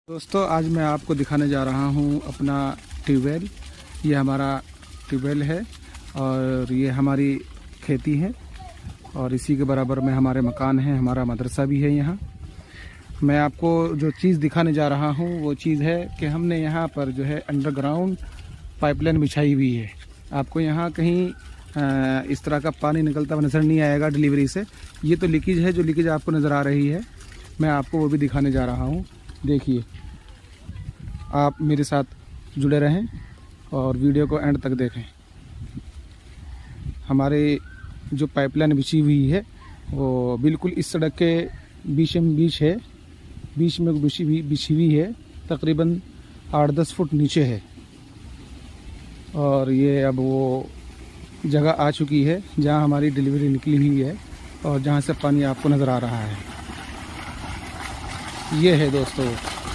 दोस्तों आज मैं आपको दिखाने जा रहा हूँ अपना ट्यूबवेल। ये हमारा ट्यूबवेल है और ये हमारी खेती है और इसी के बराबर में हमारे मकान हैं, हमारा मदरसा भी है यहाँ। मैं आपको जो चीज़ दिखाने जा रहा हूँ वो चीज़ है कि हमने यहाँ पर जो है अंडरग्राउंड पाइपलाइन बिछाई हुई है। आपको यहाँ कहीं इस तरह का पानी निकलता हुआ नज़र नहीं आएगा डिलीवरी से। ये तो लीकेज है, जो लीकेज आपको नज़र आ रही है मैं आपको वो भी दिखाने जा रहा हूँ। देखिए, आप मेरे साथ जुड़े रहें और वीडियो को एंड तक देखें। हमारे जो पाइपलाइन बिछी हुई है वो बिल्कुल इस सड़क के बीच है, बीच में बिछी हुई है, तकरीबन 8-10 फुट नीचे है। और ये अब वो जगह आ चुकी है जहाँ हमारी डिलीवरी निकली हुई है और जहाँ से पानी आपको नज़र आ रहा है। ये है दोस्तों